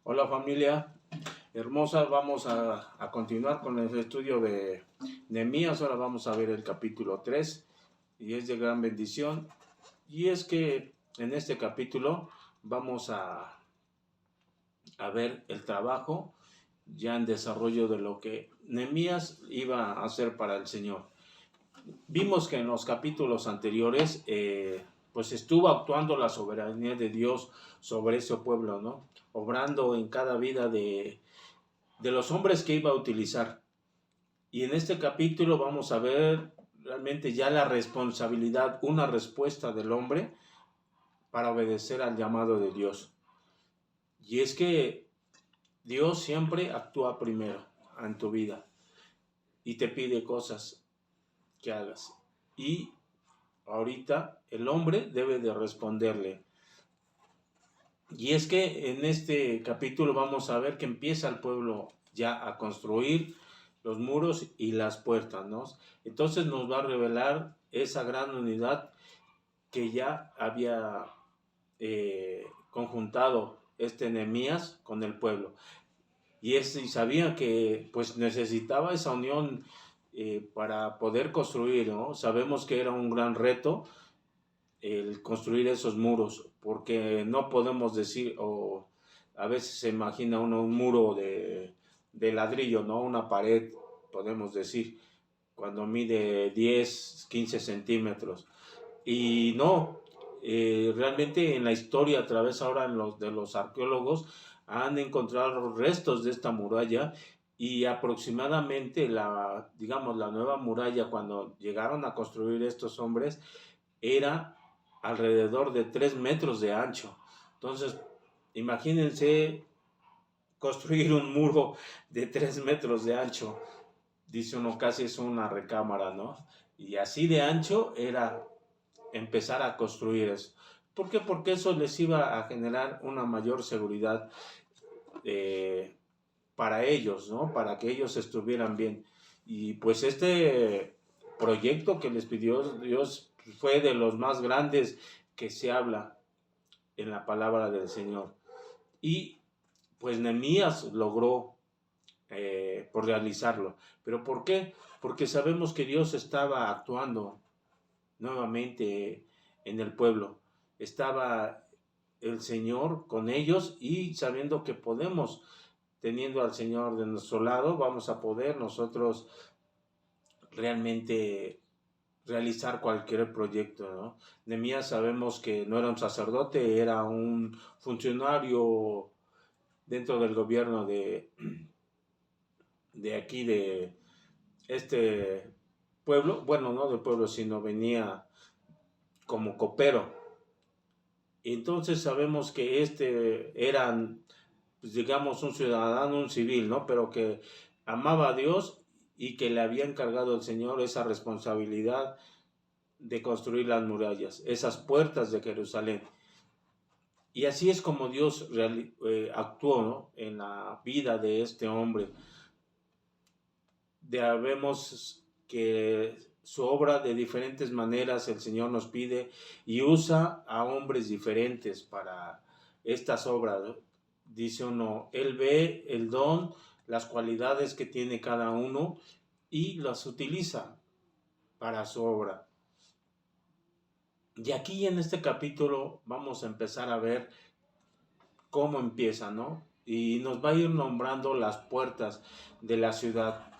Hola familia hermosa, vamos a continuar con el estudio de Nehemías. Ahora vamos a ver el capítulo 3 y es de gran bendición. Y es que en este capítulo vamos a ver el trabajo ya en desarrollo de lo que Nehemías iba a hacer para el Señor. Vimos que en los capítulos anteriores pues estuvo actuando la soberanía de Dios sobre ese pueblo, ¿no? Obrando en cada vida de los hombres que iba a utilizar. Y en este capítulo vamos a ver realmente ya la responsabilidad, una respuesta del hombre para obedecer al llamado de Dios. Y es que Dios siempre actúa primero en tu vida y te pide cosas que hagas. Y ahorita el hombre debe de responderle. Y es que en este capítulo vamos a ver que empieza el pueblo ya a construir los muros y las puertas, ¿no? Entonces nos va a revelar esa gran unidad que ya había conjuntado Nehemías con el pueblo. Y sabía que pues necesitaba esa unión para poder construir, ¿no? Sabemos que era un gran reto el construir esos muros, porque no podemos decir, o a veces se imagina uno un muro de ladrillo, ¿no? Una pared, podemos decir, cuando mide 10, 15 centímetros. Y no, realmente en la historia, a través ahora de los arqueólogos, han encontrado restos de esta muralla y aproximadamente digamos, la nueva muralla, cuando llegaron a construir estos hombres, era alrededor de 3 metros de ancho. Entonces, imagínense construir un muro de 3 metros de ancho. Dice uno, casi es una recámara, ¿no? Y así de ancho era empezar a construir eso. ¿Por qué? Porque eso les iba a generar una mayor seguridad para ellos, ¿no? Para que ellos estuvieran bien. Y pues este proyecto que les pidió Dios fue de los más grandes que se habla en la palabra del Señor. Y pues Nehemías logró por realizarlo. ¿Pero por qué? Porque sabemos que Dios estaba actuando nuevamente en el pueblo. Estaba el Señor con ellos y sabiendo que podemos, teniendo al Señor de nuestro lado, vamos a poder nosotros realmente realizar cualquier proyecto, ¿no? Nehemías sabemos que no era un sacerdote, era un funcionario dentro del gobierno de aquí, de este pueblo, bueno, no del pueblo, sino venía como copero. Y entonces sabemos que era, pues digamos, un ciudadano, un civil, ¿no? Pero que amaba a Dios y que le había encargado el Señor esa responsabilidad de construir las murallas, esas puertas de Jerusalén. Y así es como Dios actuó, ¿no? En la vida de este hombre. Vemos que su obra de diferentes maneras el Señor nos pide y usa a hombres diferentes para estas obras. Dice uno, Él ve el don, las cualidades que tiene cada uno y las utiliza para su obra. Y aquí en este capítulo vamos a empezar a ver cómo empieza, ¿no? Y nos va a ir nombrando las puertas de la ciudad.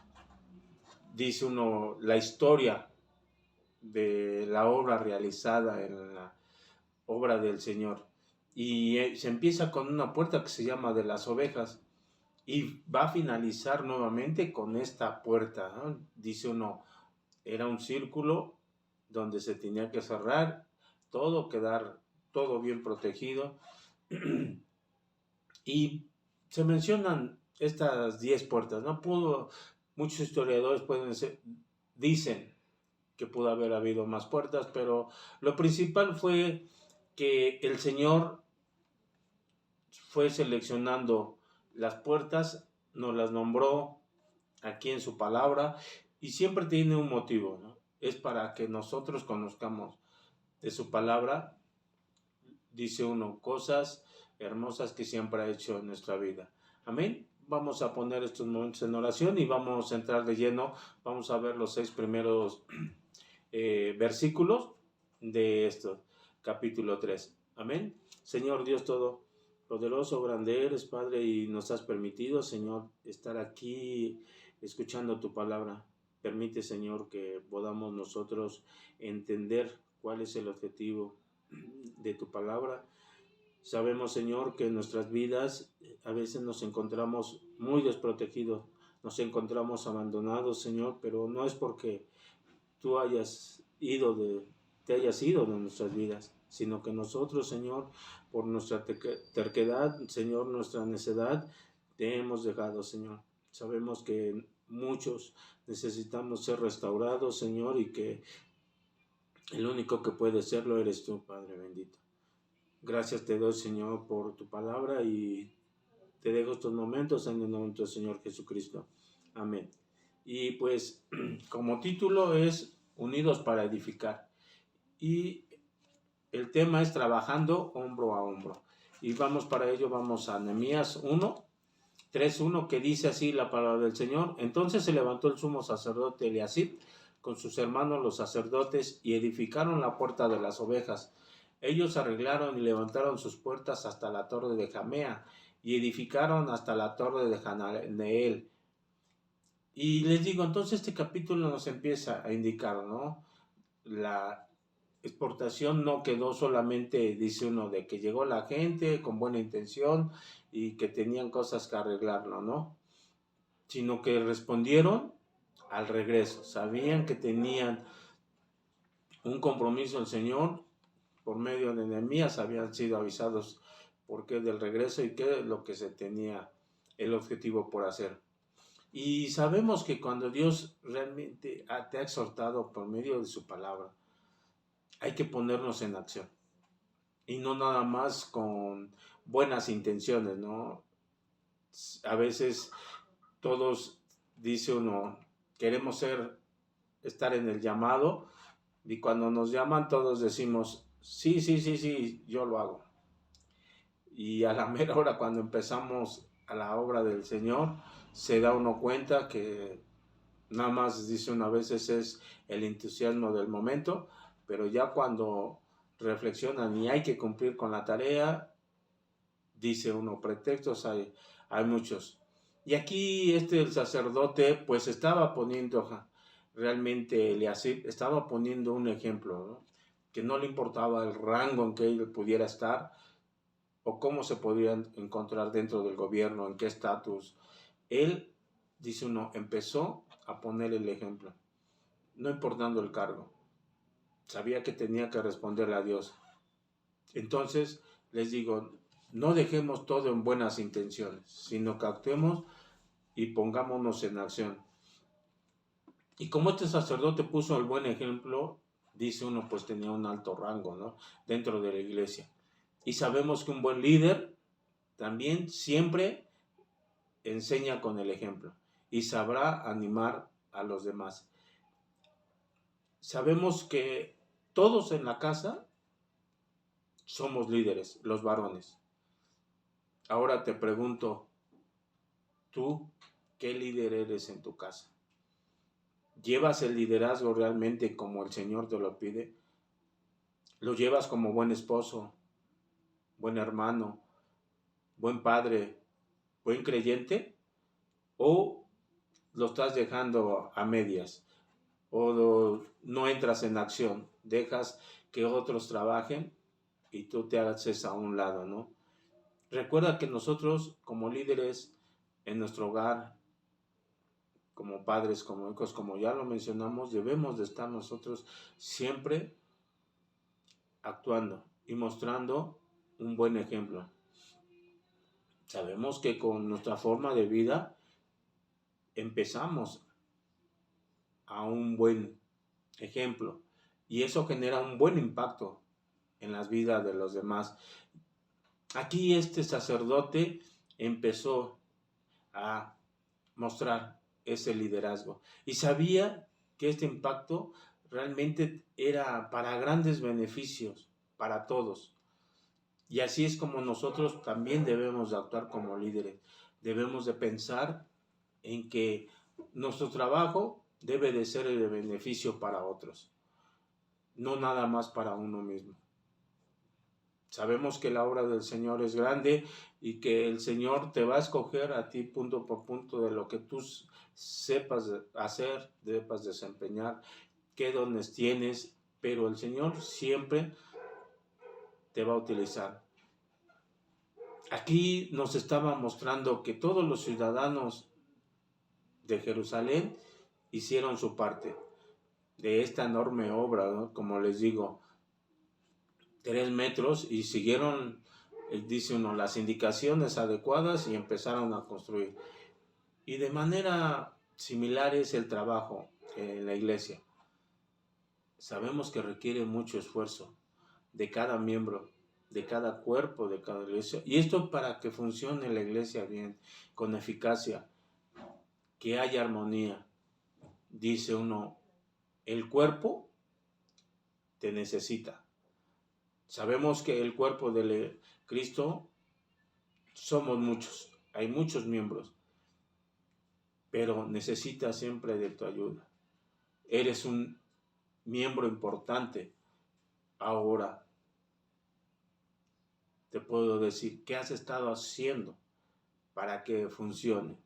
Dice uno, la historia de la obra realizada en la obra del Señor. Y se empieza con una puerta que se llama de las ovejas y va a finalizar nuevamente con esta puerta, ¿no? Dice uno, era un círculo donde se tenía que cerrar, quedar todo bien protegido. Y se mencionan estas 10 puertas, ¿no? Muchos historiadores dicen que pudo haber habido más puertas, pero lo principal fue que el Señor fue seleccionando las puertas, nos las nombró aquí en su palabra y siempre tiene un motivo, ¿no? Es para que nosotros conozcamos de su palabra dice uno, cosas hermosas que siempre ha hecho en nuestra vida. Amén. Vamos a poner estos momentos en oración y vamos a entrar de lleno. Vamos a ver los 6 primeros versículos de esto, capítulo 3. Amén. Señor Dios Todopoderoso, grande eres, Padre, y nos has permitido, Señor, estar aquí escuchando tu palabra. Permite, Señor, que podamos nosotros entender cuál es el objetivo de tu palabra. Sabemos, Señor, que en nuestras vidas a veces nos encontramos muy desprotegidos, nos encontramos abandonados, Señor, pero no es porque tú te hayas ido de nuestras vidas, sino que nosotros, Señor, por nuestra terquedad, Señor, nuestra necedad, te hemos dejado, Señor. Sabemos que muchos necesitamos ser restaurados, Señor, y que el único que puede serlo eres tú, Padre bendito. Gracias te doy, Señor, por tu palabra y te dejo estos momentos en el nombre del Señor Jesucristo. Amén. Y pues, como título es Unidos para edificar. Y el tema es trabajando hombro a hombro. Y para ello vamos a Nehemías 3:1, que dice así la palabra del Señor. Entonces se levantó el sumo sacerdote Eliasib con sus hermanos los sacerdotes y edificaron la puerta de las ovejas. Ellos arreglaron y levantaron sus puertas hasta la torre de Jamea y edificaron hasta la torre de Hananeel. Y les digo, entonces este capítulo nos empieza a indicar, ¿no? La exportación no quedó solamente, dice uno, de que llegó la gente con buena intención y que tenían cosas que arreglarlo, ¿no? Sino que respondieron al regreso. Sabían que tenían un compromiso el Señor por medio de Nehemías, habían sido avisados por qué del regreso y qué es lo que se tenía el objetivo por hacer. Y sabemos que cuando Dios realmente te ha exhortado por medio de su palabra, hay que ponernos en acción. Y no nada más con buenas intenciones, ¿no? A veces todos, dice uno, queremos estar en el llamado, y cuando nos llaman todos decimos, sí, yo lo hago. Y a la mera hora, cuando empezamos a la obra del Señor, se da uno cuenta que nada más, dice una vez, ese es el entusiasmo del momento, pero ya cuando reflexionan y hay que cumplir con la tarea, dice uno, pretextos hay muchos. Y aquí el sacerdote pues estaba poniendo, realmente Eliasib estaba poniendo un ejemplo, ¿no? Que no le importaba el rango en que él pudiera estar o cómo se podían encontrar dentro del gobierno, en qué estatus. Él, dice uno, empezó a poner el ejemplo, no importando el cargo. Sabía que tenía que responderle a Dios. Entonces, les digo, no dejemos todo en buenas intenciones, sino que actuemos y pongámonos en acción. Y como este sacerdote puso el buen ejemplo, dice uno, pues tenía un alto rango, ¿no? Dentro de la iglesia. Y sabemos que un buen líder también siempre enseña con el ejemplo y sabrá animar a los demás. Sabemos que todos en la casa somos líderes, los varones. Ahora te pregunto, ¿tú qué líder eres en tu casa? ¿Llevas el liderazgo realmente como el Señor te lo pide? ¿Lo llevas como buen esposo, buen hermano, buen padre, buen creyente? ¿O lo estás dejando a medias? ¿O no entras en acción? ¿Dejas que otros trabajen y tú te haces a un lado, no? Recuerda que nosotros como líderes en nuestro hogar, como padres, como hijos, como ya lo mencionamos, debemos de estar nosotros siempre actuando y mostrando un buen ejemplo. Sabemos que con nuestra forma de vida empezamos a un buen ejemplo y eso genera un buen impacto en las vidas de los demás. Aquí este sacerdote empezó a mostrar ese liderazgo y sabía que este impacto realmente era para grandes beneficios para todos. Y así es como nosotros también debemos de actuar como líderes. Debemos de pensar en que nuestro trabajo debe de ser de beneficio para otros, no nada más para uno mismo. Sabemos que la obra del Señor es grande y que el Señor te va a escoger a ti punto por punto de lo que tú sepas hacer, sepas desempeñar, qué dones tienes, pero el Señor siempre te va a utilizar. Aquí nos estaba mostrando que todos los ciudadanos de Jerusalén hicieron su parte de esta enorme obra, ¿no? Como les digo, 3 metros, y siguieron, dice uno, las indicaciones adecuadas y empezaron a construir. Y de manera similar es el trabajo en la iglesia. Sabemos que requiere mucho esfuerzo de cada miembro, de cada cuerpo, de cada iglesia. Y esto para que funcione la iglesia bien, con eficacia, que haya armonía. Dice uno, el cuerpo te necesita. Sabemos que el cuerpo de Cristo somos muchos, hay muchos miembros, pero necesita siempre de tu ayuda. Eres un miembro importante. Ahora te puedo decir, ¿qué has estado haciendo para que funcione?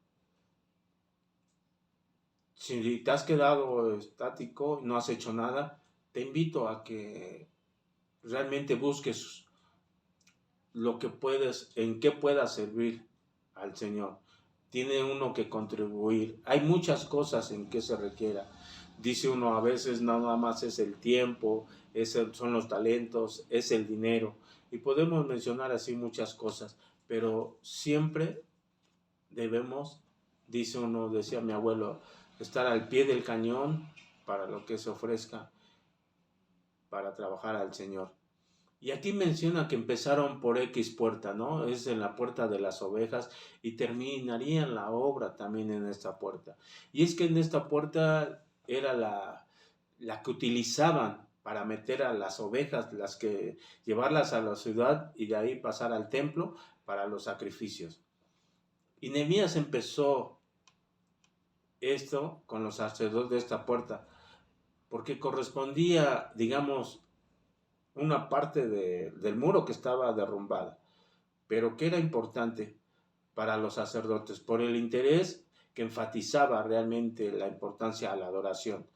Si te has quedado estático, no has hecho nada, te invito a que realmente busques lo que puedes, en qué puedas servir al Señor. Tiene uno que contribuir. Hay muchas cosas en que se requiera. Dice uno, a veces nada más es el tiempo, son los talentos, es el dinero. Y podemos mencionar así muchas cosas, pero siempre debemos, dice uno, decía mi abuelo, estar al pie del cañón para lo que se ofrezca para trabajar al Señor. Y aquí menciona que empezaron por X puerta, ¿no? Es en la puerta de las ovejas y terminarían la obra también en esta puerta. Y es que en esta puerta era la que utilizaban para meter a las ovejas, las que llevarlas a la ciudad y de ahí pasar al templo para los sacrificios. Y Nehemías empezó esto con los sacerdotes de esta puerta, porque correspondía, digamos, una parte del muro que estaba derrumbada, pero que era importante para los sacerdotes por el interés que enfatizaba realmente la importancia a la adoración.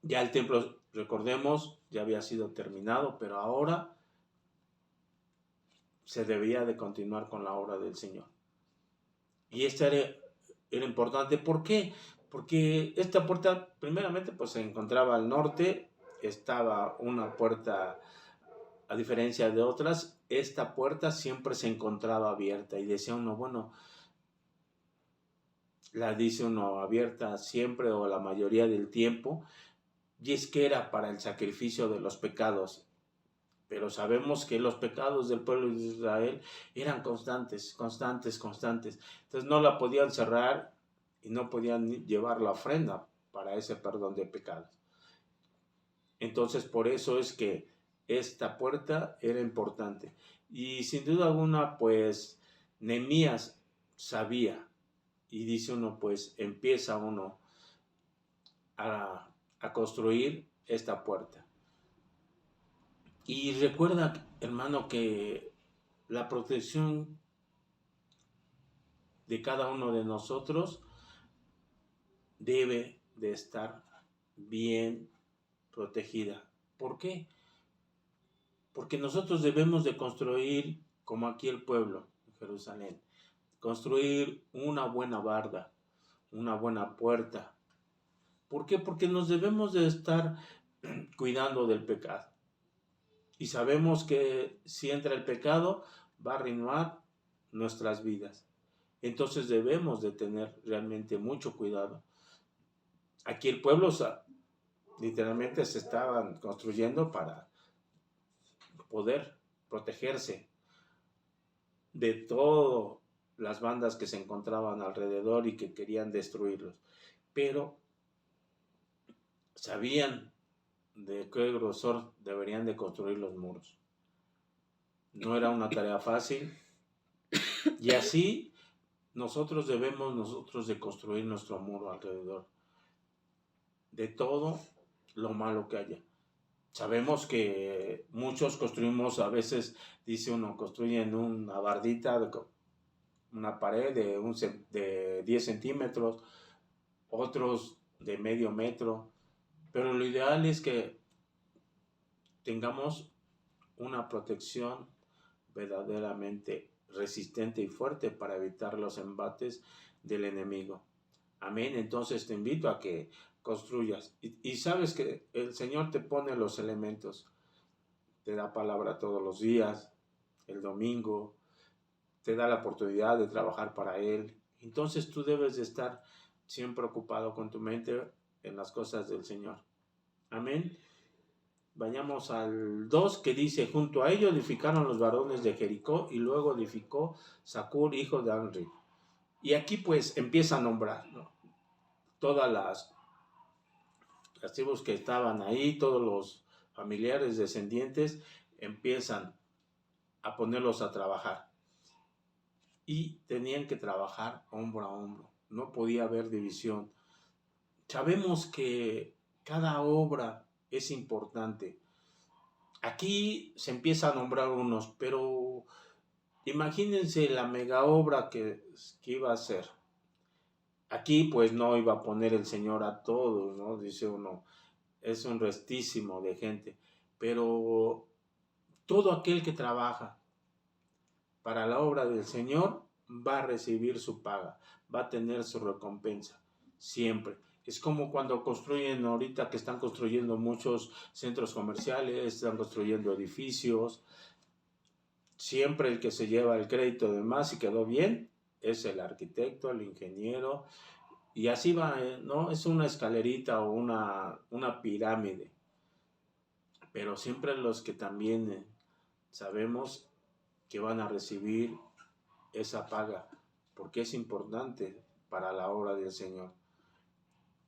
Ya el templo, recordemos, ya había sido terminado, pero ahora se debía de continuar con la obra del Señor. Y esta era importante. ¿Por qué? Porque esta puerta, primeramente, pues se encontraba al norte, estaba una puerta, a diferencia de otras, esta puerta siempre se encontraba abierta y decía uno, bueno, la dice uno abierta siempre o la mayoría del tiempo, y es que era para el sacrificio de los pecados. Pero sabemos que los pecados del pueblo de Israel eran constantes. Entonces no la podían cerrar y no podían llevar la ofrenda para ese perdón de pecados. Entonces por eso es que esta puerta era importante. Y sin duda alguna, pues Nehemías sabía, y dice uno, pues empieza uno a construir esta puerta. Y recuerda, hermano, que la protección de cada uno de nosotros debe de estar bien protegida. ¿Por qué? Porque nosotros debemos de construir, como aquí el pueblo de Jerusalén, construir una buena barda, una buena puerta. ¿Por qué? Porque nos debemos de estar cuidando del pecado. Y sabemos que si entra el pecado, va a arruinar nuestras vidas. Entonces debemos de tener realmente mucho cuidado. Aquí el pueblo literalmente se estaban construyendo para poder protegerse de todas las bandas que se encontraban alrededor y que querían destruirlos. Pero sabían de qué grosor deberían de construir los muros. no era una tarea fácil. Y así nosotros debemos de construir nuestro muro alrededor de todo lo malo que haya. Sabemos que muchos construimos, a veces dice uno, construyen una bardita, una pared de 10 centímetros, otros de medio metro, pero lo ideal es que tengamos una protección verdaderamente resistente y fuerte para evitar los embates del enemigo. Amén. Entonces te invito a que construyas. Y sabes que el Señor te pone los elementos. Te da palabra todos los días, el domingo, te da la oportunidad de trabajar para Él. Entonces tú debes de estar siempre ocupado con tu mente en las cosas del Señor. Amén. Vayamos al 2 que dice, junto a ello edificaron los varones de Jericó y luego edificó Zacur, hijo de Anri. Y aquí pues empieza a nombrar, ¿no?, todas las tribus que estaban ahí, todos los familiares descendientes, empiezan a ponerlos a trabajar. Y tenían que trabajar hombro a hombro, no podía haber división. Sabemos que cada obra es importante. Aquí se empieza a nombrar unos, pero imagínense la mega obra que iba a ser. Aquí pues no iba a poner el Señor a todos, ¿no? Dice uno, es un restísimo de gente, pero todo aquel que trabaja para la obra del Señor va a recibir su paga, va a tener su recompensa, siempre. Es como cuando construyen ahorita, que están construyendo muchos centros comerciales, están construyendo edificios. Siempre el que se lleva el crédito de más y quedó bien es el arquitecto, el ingeniero, y así va, ¿no? Es una escalerita o una pirámide. Pero siempre los que también sabemos que van a recibir esa paga, porque es importante para la obra del Señor.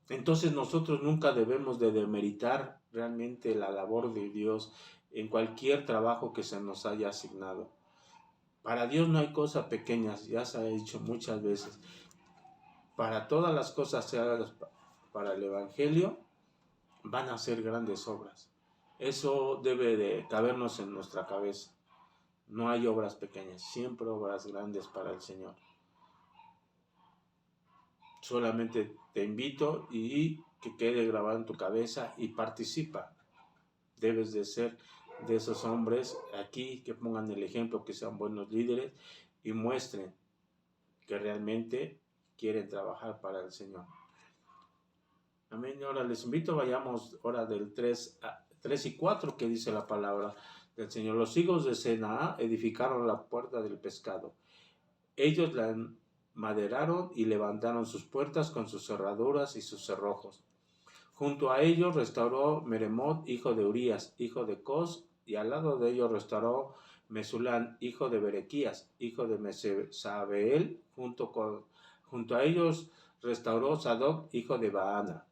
Entonces nosotros nunca debemos de demeritar realmente la labor de Dios en cualquier trabajo que se nos haya asignado. Para Dios no hay cosas pequeñas, ya se ha dicho muchas veces. Para todas las cosas sean para el Evangelio, van a ser grandes obras. Eso debe de cabernos en nuestra cabeza. No hay obras pequeñas, siempre obras grandes para el Señor. Solamente te invito y que quede grabado en tu cabeza y participa. Debes de ser de esos hombres aquí que pongan el ejemplo, que sean buenos líderes y muestren que realmente quieren trabajar para el Señor. Amén. Ahora les invito, vayamos ahora del 3 y 4 que dice la palabra del Señor. Los hijos de Senaa edificaron la puerta del pescado. Ellos la maderaron y levantaron sus puertas con sus cerraduras y sus cerrojos. Junto a ellos restauró Meremot, hijo de Urías, hijo de Cos, y al lado de ellos restauró Mesulán, hijo de Berequías, hijo de Mesabeel. Junto a ellos restauró Sadoc, hijo de Baana.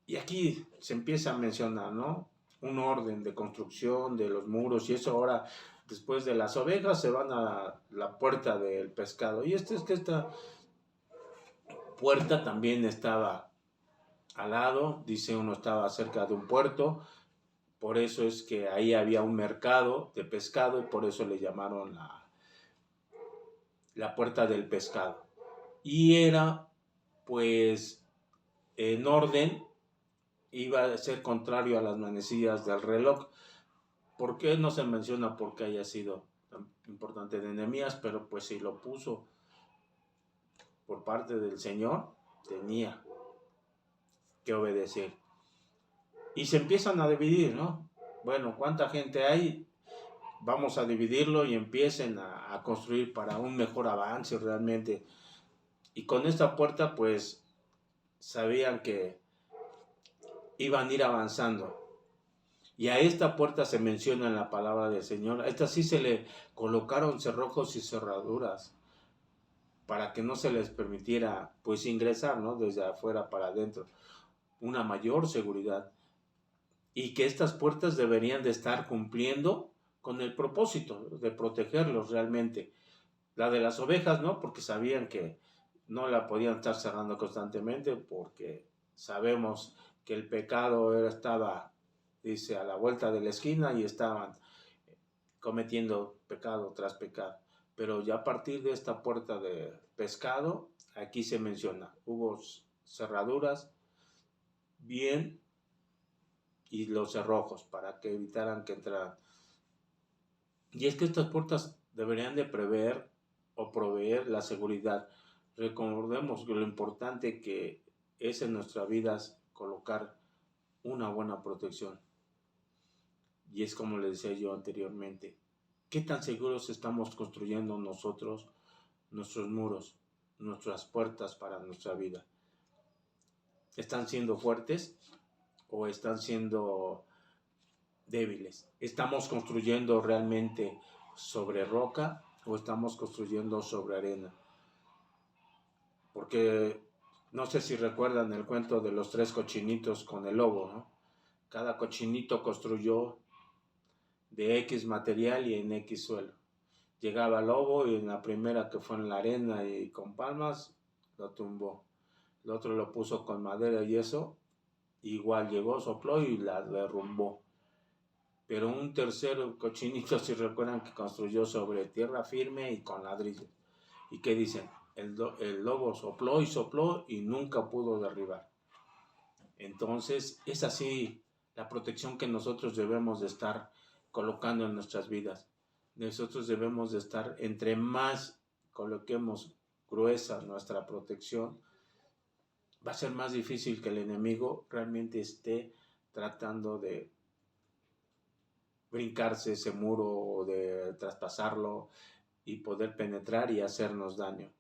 Y aquí se empieza a mencionar, ¿no?, un orden de construcción de los muros, y eso ahora, después de las ovejas, se van a la puerta del pescado. Y esta puerta también estaba al lado, dice uno, estaba cerca de un puerto, por eso es que ahí había un mercado de pescado y por eso le llamaron la puerta del pescado. Y era, pues, en orden, iba a ser contrario a las manecillas del reloj. ¿Por qué no se menciona por qué haya sido tan importante de Nehemías? Pero pues si lo puso por parte del Señor, tenía que obedecer. Y se empiezan a dividir, ¿no? Bueno, ¿cuánta gente hay? Vamos a dividirlo y empiecen a construir para un mejor avance realmente. Y con esta puerta, pues, sabían que iban a ir avanzando. Y a esta puerta se menciona en la palabra del Señor. A esta sí se le colocaron cerrojos y cerraduras para que no se les permitiera, pues, ingresar, ¿no?, desde afuera para adentro. Una mayor seguridad. Y que estas puertas deberían de estar cumpliendo con el propósito de protegerlos realmente. La de las ovejas no, porque sabían que no la podían estar cerrando constantemente, porque sabemos que el pecado estaba, dice, a la vuelta de la esquina y estaban cometiendo pecado tras pecado. Pero ya a partir de esta puerta de pescado, aquí se menciona, hubo cerraduras bien y los cerrojos para que evitaran que entraran. Y es que estas puertas deberían de prever o proveer la seguridad. Recordemos que lo importante que es en nuestras vidas colocar una buena protección. Y es como les decía yo anteriormente, ¿qué tan seguros estamos construyendo nosotros nuestros muros, nuestras puertas para nuestra vida? ¿Están siendo fuertes o están siendo débiles? ¿Estamos construyendo realmente sobre roca o estamos construyendo sobre arena? Porque no sé si recuerdan el cuento de los 3 cochinitos con el lobo, ¿no? Cada cochinito construyó de X material y en X suelo. Llegaba el lobo y en la primera, que fue en la arena y con palmas, lo tumbó. El otro lo puso con madera y eso, igual llegó, sopló y la derrumbó. Pero un tercer cochinito, si recuerdan, que construyó sobre tierra firme y con ladrillos. ¿Y qué dicen? El lobo sopló y nunca pudo derribar. Entonces, es así la protección que nosotros debemos de estar colocando en nuestras vidas. Nosotros debemos de estar, entre más coloquemos gruesa nuestra protección, va a ser más difícil que el enemigo realmente esté tratando de brincarse ese muro o de traspasarlo y poder penetrar y hacernos daño.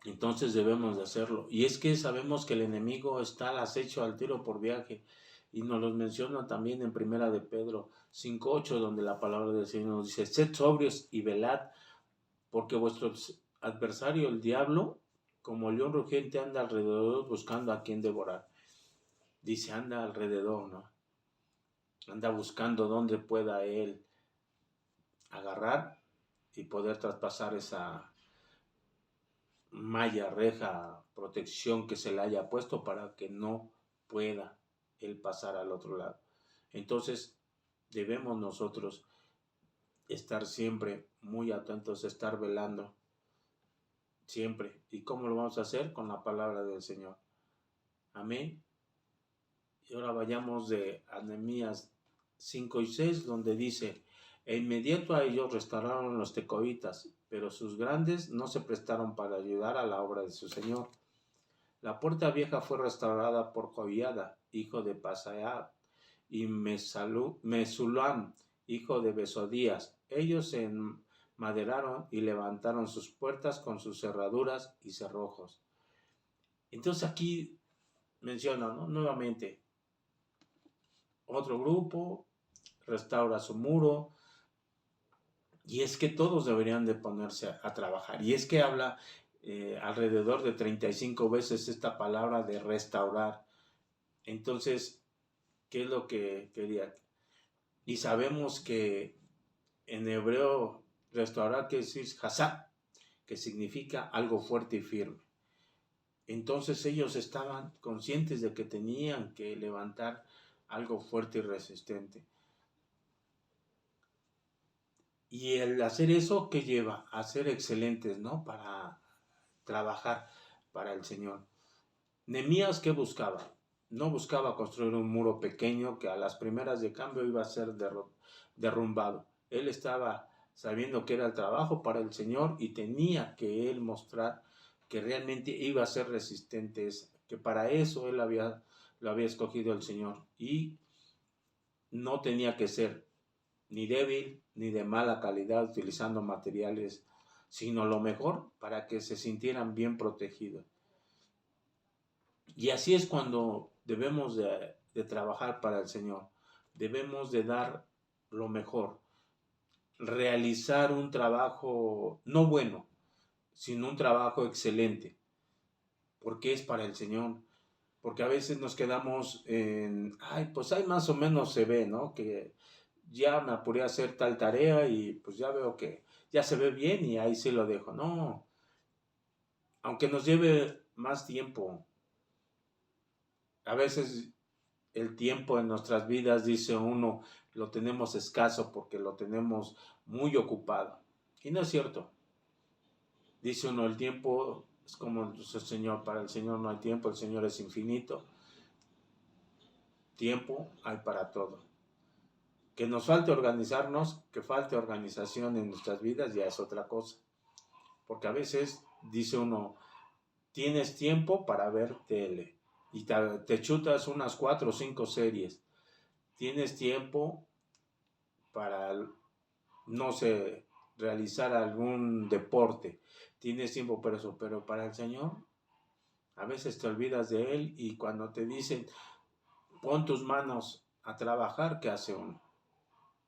Entonces debemos de hacerlo. Y es que sabemos que el enemigo está al acecho, al tiro por viaje. Y nos los menciona también en Primera de Pedro 5:8, donde la palabra del Señor nos dice: sed sobrios y velad, porque vuestro adversario, el diablo, como león rugiente, anda alrededor buscando a quien devorar. Dice, anda alrededor, ¿no? Anda buscando dónde pueda él agarrar y poder traspasar esa malla, reja, protección que se le haya puesto para que no pueda él pasar al otro lado. Entonces debemos nosotros estar siempre muy atentos, estar velando siempre. ¿Y cómo lo vamos a hacer? Con la palabra del Señor. Amén. Y ahora vayamos de Nehemías 5:6, donde dice: e inmediato a ellos restauraron los tecoitas, pero sus grandes no se prestaron para ayudar a la obra de su señor. La puerta vieja fue restaurada por Joiada, hijo de Paseah, y Mesulam, hijo de Besodías. Ellos se enmaderaron y levantaron sus puertas con sus cerraduras y cerrojos. Entonces aquí menciona, ¿no?, nuevamente, otro grupo restaura su muro, y es que todos deberían de ponerse a trabajar. Y es que habla alrededor de 35 veces esta palabra de restaurar. Entonces, ¿qué es lo que quería? Y sabemos que en hebreo restaurar quiere decir hazak, que significa algo fuerte y firme. Entonces ellos estaban conscientes de que tenían que levantar algo fuerte y resistente. Y el hacer eso, ¿qué lleva? A ser excelentes, ¿no? Para trabajar para el Señor. Nehemías, ¿qué buscaba? No buscaba construir un muro pequeño que a las primeras de cambio iba a ser derrumbado. Él estaba sabiendo que era el trabajo para el Señor y tenía que él mostrar que realmente iba a ser resistente, que para eso él lo había escogido el Señor, y no tenía que ser ni débil ni de mala calidad utilizando materiales, sino lo mejor para que se sintieran bien protegidos. Y así es cuando debemos de trabajar para el Señor. Debemos de dar lo mejor, realizar un trabajo no bueno, sino un trabajo excelente, porque es para el Señor. Porque a veces nos quedamos en, ay, pues ahí más o menos se ve, ¿no? Que ya me apuré a hacer tal tarea y pues ya veo que ya se ve bien y ahí sí lo dejo. No, aunque nos lleve más tiempo, a veces el tiempo en nuestras vidas, dice uno, lo tenemos escaso porque lo tenemos muy ocupado. Y no es cierto. Dice uno, el tiempo es como el Señor, para el Señor no hay tiempo, el Señor es infinito. Tiempo hay para todo. Que nos falte organizarnos, que falte organización en nuestras vidas, ya es otra cosa. Porque a veces dice uno, tienes tiempo para ver tele y te chutas unas 4 o 5 series. Tienes tiempo para, no sé, realizar algún deporte. Tienes tiempo para eso, pero para el Señor, a veces te olvidas de Él y cuando te dicen, pon tus manos a trabajar, ¿qué hace uno?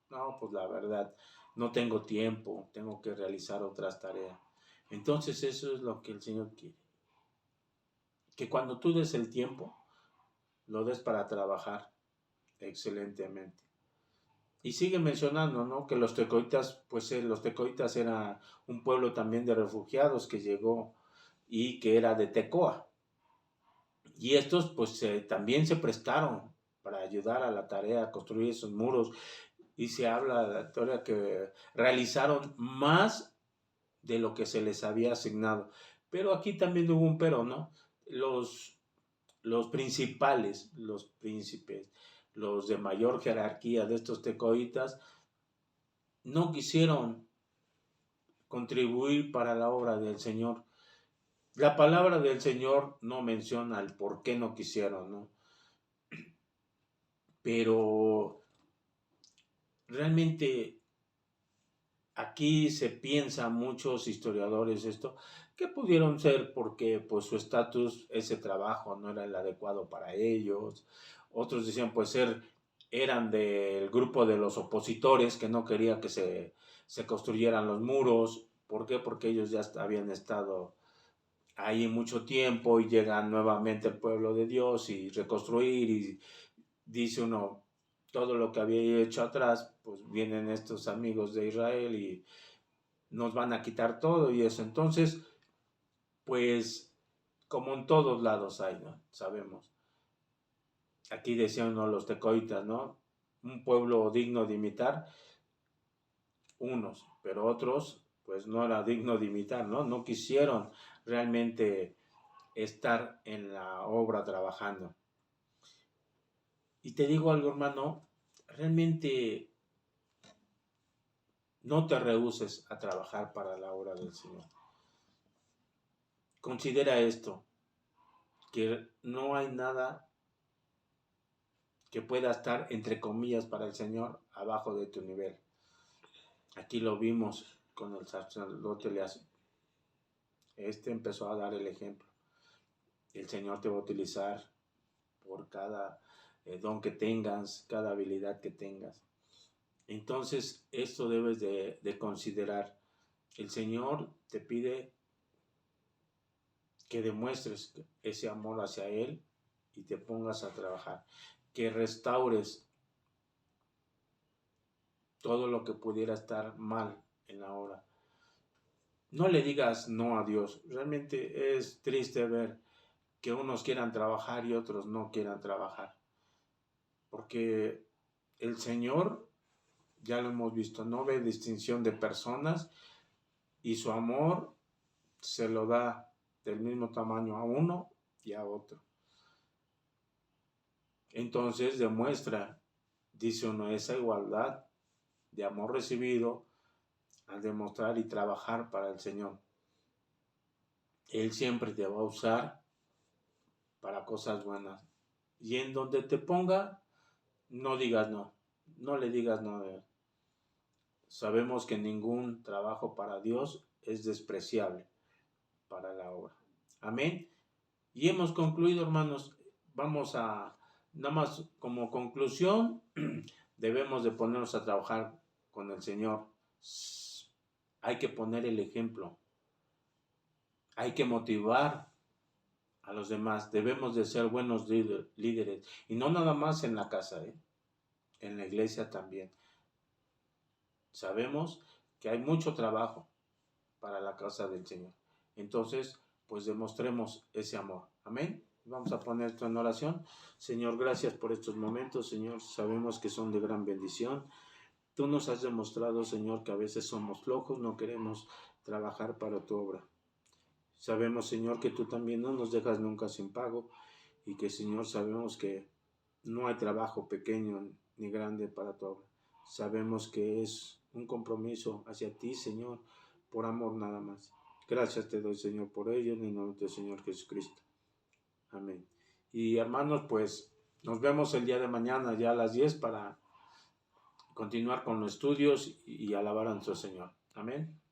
No, pues la verdad, no tengo tiempo, tengo que realizar otras tareas. Entonces eso es lo que el Señor quiere. Que cuando tú des el tiempo, lo des para trabajar excelentemente. Y sigue mencionando, ¿no? Que los tecoitas, pues los tecoitas era un pueblo también de refugiados que llegó y que era de Tecoa. Y estos, pues también se prestaron para ayudar a la tarea, a construir esos muros. Y se habla de la historia que realizaron más de lo que se les había asignado. Pero aquí también hubo un pero, ¿no? Los principales, los príncipes, los de mayor jerarquía de estos tecoitas, no quisieron contribuir para la obra del Señor. La palabra del Señor no menciona el por qué no quisieron, ¿no? Pero realmente aquí se piensa, muchos historiadores esto, que pudieron ser porque pues su estatus, ese trabajo no era el adecuado para ellos. Otros decían pues eran del grupo de los opositores que no quería que se construyeran los muros. ¿Por qué? Porque ellos ya habían estado ahí mucho tiempo y llegan nuevamente el pueblo de Dios y reconstruir y dice uno, todo lo que había hecho atrás, pues vienen estos amigos de Israel y nos van a quitar todo y eso. Entonces, pues, como en todos lados hay, ¿no? Sabemos. Aquí decían ¿no? Los tecoitas, ¿no? Un pueblo digno de imitar, unos, pero otros, pues no era digno de imitar, ¿no? No quisieron realmente estar en la obra trabajando. Y te digo algo, hermano, realmente no te rehúses a trabajar para la obra del Señor. Considera esto, que no hay nada que pueda estar, entre comillas, para el Señor abajo de tu nivel. Aquí lo vimos con el sacerdote Elías. Empezó a dar el ejemplo. El Señor te va a utilizar por cada don que tengas, cada habilidad que tengas. Entonces, esto debes de considerar. El Señor te pide que demuestres ese amor hacia Él y te pongas a trabajar. Que restaures todo lo que pudiera estar mal en la obra. No le digas no a Dios. Realmente es triste ver que unos quieran trabajar y otros no quieran trabajar. Porque el Señor, ya lo hemos visto, no ve distinción de personas y su amor se lo da del mismo tamaño a uno y a otro. Entonces demuestra, dice uno, esa igualdad de amor recibido al demostrar y trabajar para el Señor. Él siempre te va a usar para cosas buenas. Y en donde te ponga, no digas no. No le digas no. Sabemos que ningún trabajo para Dios es despreciable para la obra. Amén. Y hemos concluido, hermanos. Vamos a, nada más como conclusión, debemos de ponernos a trabajar con el Señor. Hay que poner el ejemplo. Hay que motivar a los demás. Debemos de ser buenos líderes. Y no nada más en la casa, en la iglesia también. sabemos que hay mucho trabajo para la casa del Señor. Entonces, pues demostremos ese amor. Amén. Vamos a poner esto en oración. Señor, gracias por estos momentos, Señor. Sabemos que son de gran bendición. Tú nos has demostrado, Señor, que a veces somos flojos, no queremos trabajar para tu obra. Sabemos, Señor, que tú también no nos dejas nunca sin pago y que, Señor, sabemos que no hay trabajo pequeño ni grande para tu obra. Sabemos que es un compromiso hacia ti, Señor, por amor nada más. Gracias te doy, Señor, por ello, en el nombre del Señor Jesucristo. Amén. Y hermanos, pues nos vemos el día de mañana ya a las 10 para continuar con los estudios y alabar a nuestro Señor. Amén.